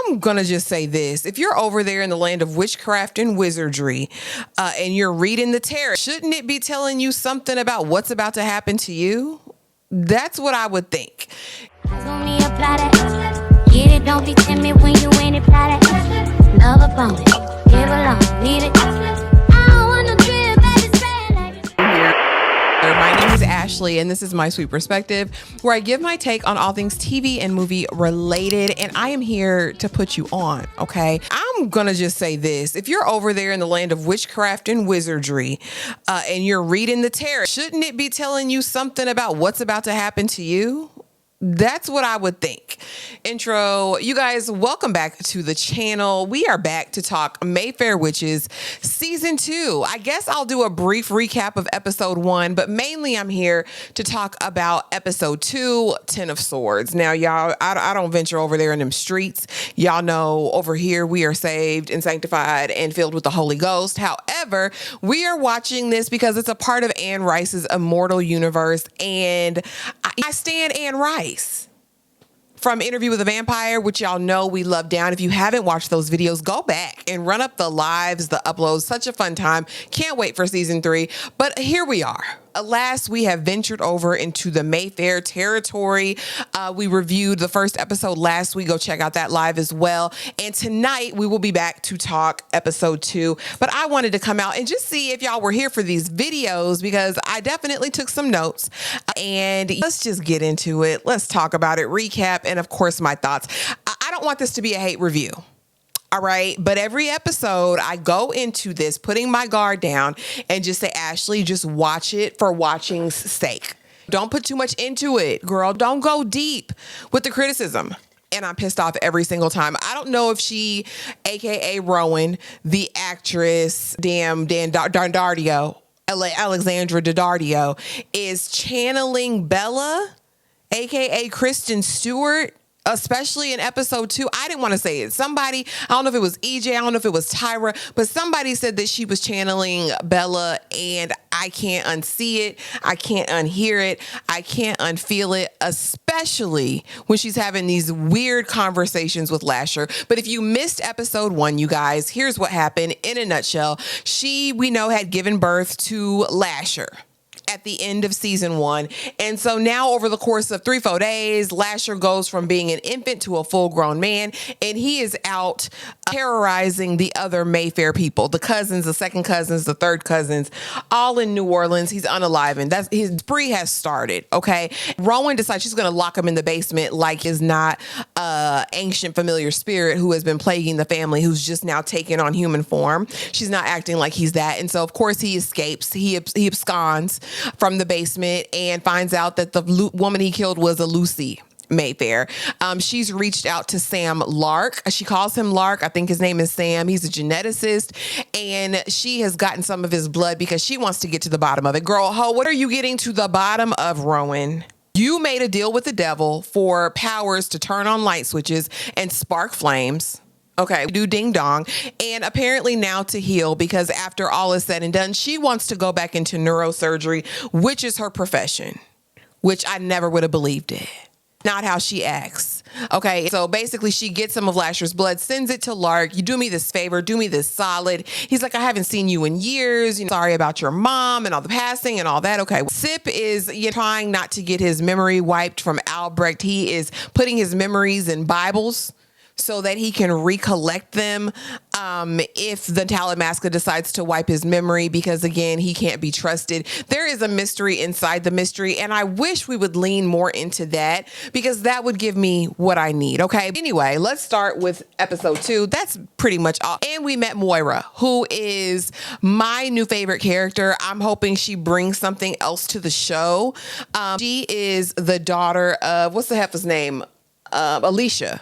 I'm going to just say this. If you're over there in the land of witchcraft and wizardry and you're reading the tarot, shouldn't it be telling you something about what's about to happen to you? That's what I would think. Get it, don't be timid when you in it, love a bonus, give along, need it. My name is Ashley, and this is My Sweet Perspective, where I give my take on all things TV and movie related, and I am here to put you on, okay? I'm gonna just say this. If you're over there in the land of witchcraft and wizardry, and you're reading the tarot, shouldn't it be telling you something about what's about to happen to you? That's what I would think. Intro, you guys, welcome back to the channel. We are back to talk Mayfair Witches season 2. I guess I'll do a brief recap of episode 1, but mainly I'm here to talk about episode 2, 10 of Swords. Now, y'all, I don't venture over there in them streets. Y'all know over here we are saved and sanctified and filled with the Holy Ghost. However, we are watching this because it's a part of Anne Rice's immortal universe, and I stand Anne Rice. From Interview with a Vampire, which y'all know we love down. If you haven't watched those videos, go back and run up the lives, the uploads. Such a fun time. Can't wait for season 3. But here we are. Alas, we have ventured over into the Mayfair territory. We reviewed the first episode last week. Go check out that live as well. And tonight we will be back to talk episode 2. But I wanted to come out and just see if y'all were here for these videos, because I definitely took some notes. And let's just get into it. Let's talk about it, recap, and of course my thoughts. I don't want this to be a hate review. All right. But every episode I go into this putting my guard down and just say, Ashley, just watch it for watching's sake. Don't put too much into it, girl. Don't go deep with the criticism. And I'm pissed off every single time. I don't know if she, AKA Rowan, the actress, Alexandra Daddario, is channeling Bella, AKA Kristen Stewart, especially in episode 2. I didn't want to say it. Somebody, I don't know if it was EJ, I don't know if it was Tyra, but somebody said that she was channeling Bella, and I can't unsee it. I can't unhear it. I can't unfeel it, especially when she's having these weird conversations with Lasher. But if you missed episode 1, you guys, here's what happened in a nutshell. She, we know, had given birth to Lasher at the end of season 1. And so now over the course of 3-4 days, Lasher goes from being an infant to a full-grown man, and he is out terrorizing the other Mayfair people, the cousins, the second cousins, the third cousins, all in New Orleans. He's unalive, that's his spree has started. Okay. Rowan decides she's going to lock him in the basement like he's not ancient familiar spirit who has been plaguing the family, who's just now taken on human form. She's not acting like he's that. And so of course he escapes. He absconds from the basement and finds out that the woman he killed was a Lucy Mayfair. She's reached out to Sam Lark. She calls him Lark. I think his name is Sam. He's a geneticist, and she has gotten some of his blood because she wants to get to the bottom of it. Girl, what are you getting to the bottom of, Rowan? You made a deal with the devil for powers to turn on light switches and spark flames. Okay, do ding dong. And apparently now to heal, because after all is said and done, she wants to go back into neurosurgery, which is her profession, which I never would have believed it. Not how she acts. Okay, so basically she gets some of Lasher's blood, sends it to Lark. You do me this favor, do me this solid. He's like, I haven't seen you in years. Sorry about your mom and all the passing and all that. Okay, Sip is trying not to get his memory wiped from Albrecht. He is putting his memories in Bibles so that he can recollect them if the Talamasca decides to wipe his memory, because again, he can't be trusted. There is a mystery inside the mystery, and I wish we would lean more into that, because that would give me what I need. Okay, anyway, let's start with episode 2. That's pretty much all. And we met Moira, who is my new favorite character. I'm hoping she brings something else to the show. She is the daughter of, what's the heifer's name? Alicia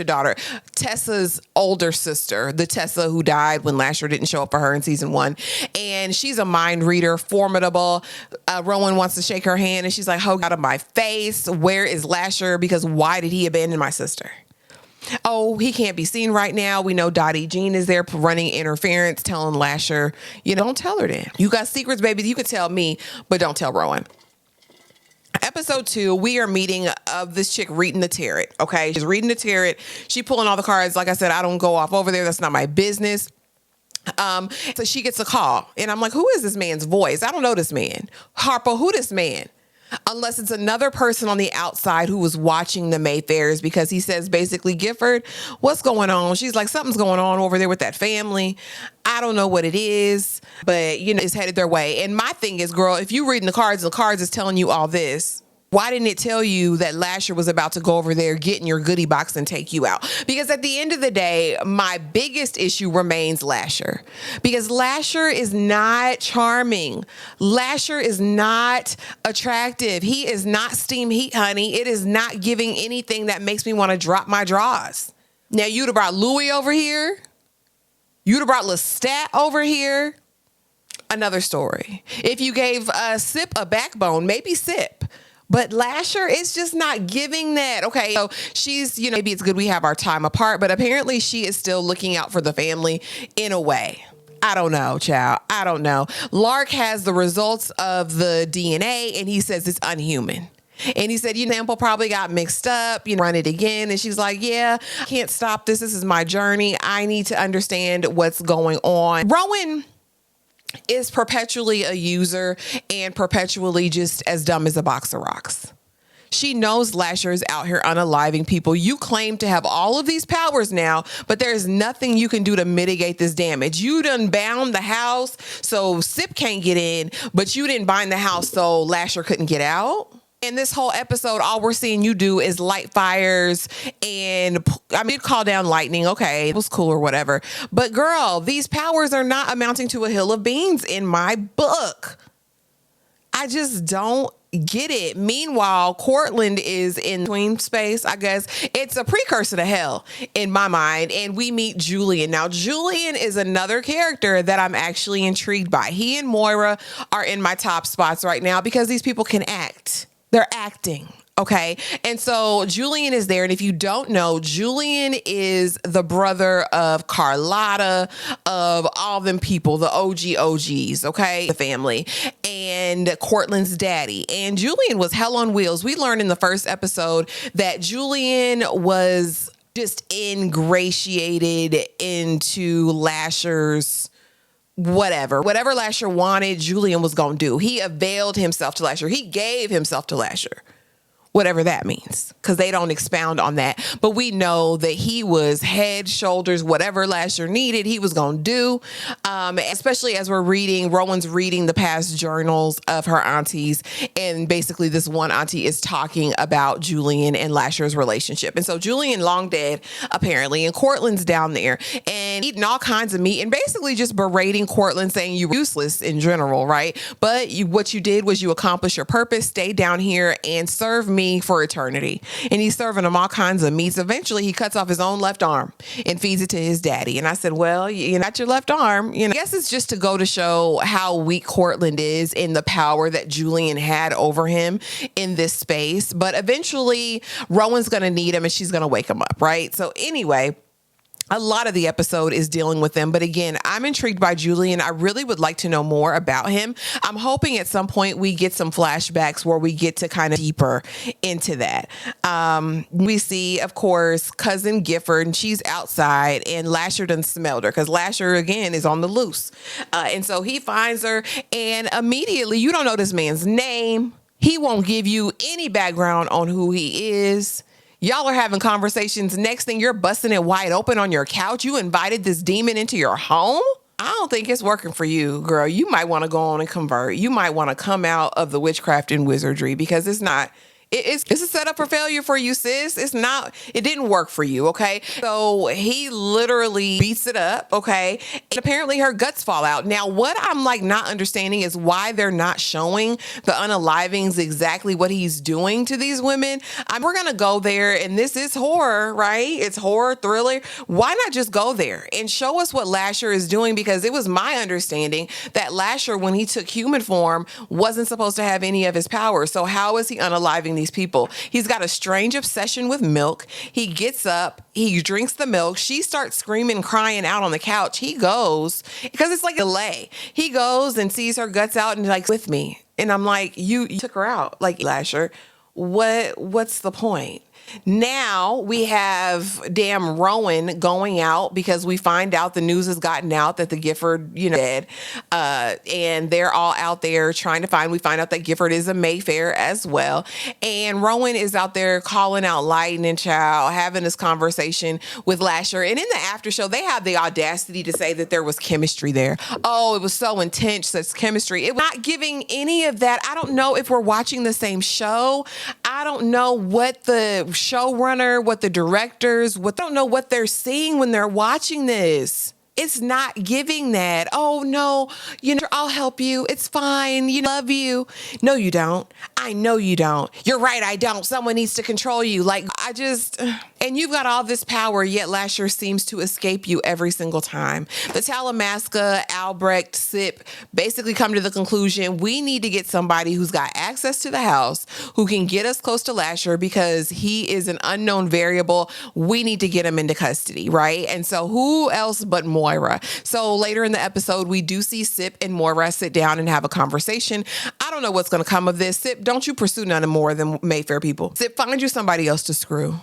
daughter, Tessa's older sister, the Tessa who died when Lasher didn't show up for her in season 1. And she's a mind reader, formidable. Rowan wants to shake her hand, and she's like, "Ho, out of my face. Where is Lasher? Because why did he abandon my sister? Oh, he can't be seen right now. We know Dottie Jean is there running interference, telling Lasher, don't tell her then. You got secrets, baby. You can tell me, but don't tell Rowan." Episode 2, we are meeting of this chick reading the tarot. Okay, she's reading the tarot. She pulling all the cards. Like I said, I don't go off over there. That's not my business. So she gets a call, and I'm like, who is this man's voice? I don't know this man. Harpo, who this man? Unless it's another person on the outside who was watching the Mayfairs, because he says basically, Gifford, what's going on? She's like, something's going on over there with that family. I don't know what it is, but you know, it's headed their way. And my thing is, girl, if you reading the cards is telling you all this, why didn't it tell you that Lasher was about to go over there, get in your goodie box and take you out? Because at the end of the day, my biggest issue remains Lasher. Because Lasher is not charming. Lasher is not attractive. He is not steam heat, honey. It is not giving anything that makes me want to drop my drawers. Now, you'd have brought Louis over here. You'd have brought Lestat over here. Another story. If you gave Sip a backbone, maybe Sip. But Lasher is just not giving that. Okay, so she's, you know, maybe it's good we have our time apart, but apparently she is still looking out for the family in a way. I don't know, child. I don't know. Lark has the results of the DNA, and he says it's unhuman. And he said, you know, sample probably got mixed up, you know, run it again. And she's like, yeah, I can't stop this. This is my journey. I need to understand what's going on. Rowan is perpetually a user and perpetually just as dumb as a box of rocks. She knows Lasher is out here unaliving people. You claim to have all of these powers now, but there's nothing you can do to mitigate this damage. You done bound the house so Sip can't get in, but you didn't bind the house so Lasher couldn't get out. In this whole episode, all we're seeing you do is light fires and I mean, call down lightning. Okay, it was cool or whatever. But girl, these powers are not amounting to a hill of beans in my book. I just don't get it. Meanwhile, Courtland is in between space, I guess. It's a precursor to hell in my mind. And we meet Julian. Now, Julian is another character that I'm actually intrigued by. He and Moira are in my top spots right now because these people can act. They're acting. Okay. And so Julian is there. And if you don't know, Julian is the brother of Carlotta, of all them people, the OGs. Okay. The family and Courtland's daddy. And Julian was hell on wheels. We learned in the first episode that Julian was just ingratiated into Lasher's whatever Lasher wanted, Julian was going to do. He availed himself to Lasher. He gave himself to Lasher. Whatever that means, because they don't expound on that. But we know that he was head, shoulders, whatever Lasher needed, he was going to do. Especially as we're reading, Rowan's reading the past journals of her aunties. And basically this one auntie is talking about Julian and Lasher's relationship. And so Julian long dead, apparently, and Courtland's down there and eating all kinds of meat and basically just berating Courtland, saying you're useless in general, right? But what you did was you accomplished your purpose, stay down here and serve me for eternity. And he's serving him all kinds of meats. Eventually he cuts off his own left arm and feeds it to his daddy. And I said, well, you're not your left arm. You know, I guess it's just to go to show how weak Courtland is in the power that Julian had over him in this space. But eventually Rowan's going to need him and she's going to wake him up. Right. So anyway, a lot of the episode is dealing with them. But again, I'm intrigued by Julian. I really would like to know more about him. I'm hoping at some point we get some flashbacks where we get to kind of deeper into that. We see, of course, cousin Gifford, and she's outside, and Lasher done smelled her because Lasher, again, is on the loose. And so he finds her, and immediately, you don't know this man's name. He won't give you any background on who he is. Y'all are having conversations. Next thing, you're busting it wide open on your couch. You invited this demon into your home? I don't think it's working for you, girl. You might want to go on and convert. You might want to come out of the witchcraft and wizardry because it's not... It's a setup for failure for you, sis. It's not, it didn't work for you, okay? So he literally beats it up, okay? And apparently her guts fall out. Now, what I'm like not understanding is why they're not showing the unalivings exactly what he's doing to these women. We're gonna go there, and this is horror, right? It's horror, thriller. Why not just go there and show us what Lasher is doing? Because it was my understanding that Lasher, when he took human form, wasn't supposed to have any of his powers. So how is he unaliving these people? He's got a strange obsession with milk. He gets up, he drinks the milk. She starts screaming, crying out on the couch. He goes, because it's like a delay. He goes and sees her guts out and like, with me. And I'm like, you took her out. Like, Lasher, what's the point? Now we have damn Rowan going out because we find out the news has gotten out that the Gifford, dead. And they're all out there trying to we find out that Gifford is a Mayfair as well. And Rowan is out there calling out Lightning Child, having this conversation with Lasher. And in the after show, they have the audacity to say that there was chemistry there. Oh, it was so intense, such chemistry. It was not giving any of that. I don't know if we're watching the same show. I don't know what the showrunner, what the directors, I don't know what they're seeing when they're watching this. It's not giving that. Oh, no, I'll help you. It's fine. Love you. No, you don't. I know you don't. You're right. I don't. Someone needs to control you. And you've got all this power, yet Lasher seems to escape you every single time. The Talamasca, Albrecht, Sip basically come to the conclusion we need to get somebody who's got access to the house, who can get us close to Lasher because he is an unknown variable. We need to get him into custody, right? And so who else but Moira? So later in the episode, we do see Sip and Moira sit down and have a conversation. I don't know what's going to come of this. Sip, don't you pursue none more than Mayfair people. Sip, find you somebody else to screw.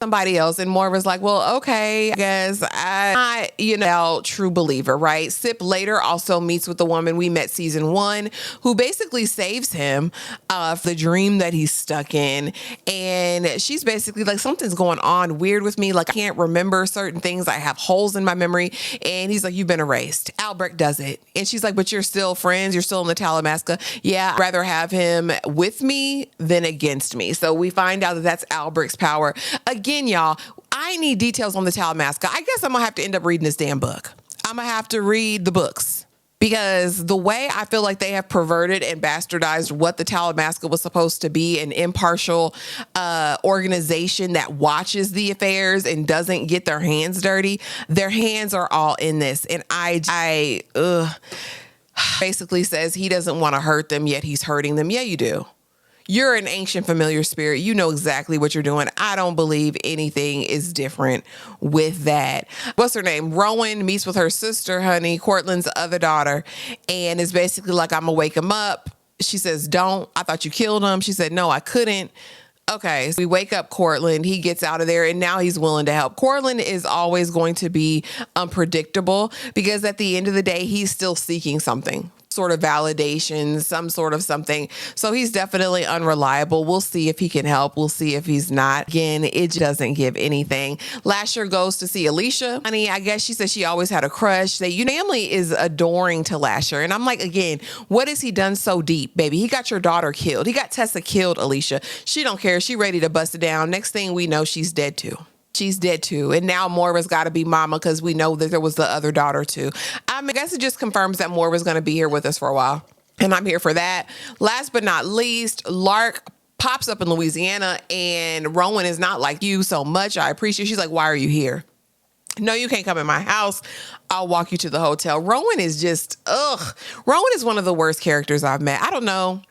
Somebody else. And Moira's like, well, okay, I guess I'm not, true believer, right? Sip later also meets with the woman we met season 1 who basically saves him of the dream that he's stuck in. And she's basically like, something's going on weird with me. Like, I can't remember certain things. I have holes in my memory. And he's like, you've been erased. Albrecht does it. And she's like, but you're still friends. You're still in the Talamasca. Yeah, I'd rather have him with me than against me. So we find out that that's Albrecht's power. Again, y'all, I need details on the Talamasca. I guess I'm going to have to end up reading this damn book. I'm going to have to read the books because the way I feel like they have perverted and bastardized what the Talamasca was supposed to be, an impartial organization that watches the affairs and doesn't get their hands dirty. Their hands are all in this. And I basically says he doesn't want to hurt them, yet he's hurting them. Yeah, you do. You're an ancient familiar spirit. You know exactly what you're doing. I don't believe anything is different with that. What's her name? Rowan meets with her sister, honey, Courtland's other daughter, and is basically like, I'm going to wake him up. She says, don't. I thought you killed him. She said, no, I couldn't. Okay, so we wake up Courtland. He gets out of there, and now he's willing to help. Courtland is always going to be unpredictable because at the end of the day, he's still seeking something. Sort of validation, some sort of something. So he's definitely unreliable. We'll see if he can help. We'll see if he's not. Again, it doesn't give anything. Lasher goes to see Alicia. Honey, I guess she said she always had a crush. Family is adoring to Lasher. And I'm like, again, what has he done so deep, baby? He got your daughter killed. He got Tessa killed, Alicia. She don't care. She ready to bust it down. Next thing we know, she's dead too. She's dead too. And now Moira's got to be mama because we know that there was the other daughter too. I guess it just confirms that Moira's going to be here with us for a while. And I'm here for that. Last but not least, Lark pops up in Louisiana and Rowan is not like you so much. I appreciate. She's like, why are you here? No, you can't come in my house. I'll walk you to the hotel. Rowan is just, Rowan is one of the worst characters I've met. I don't know.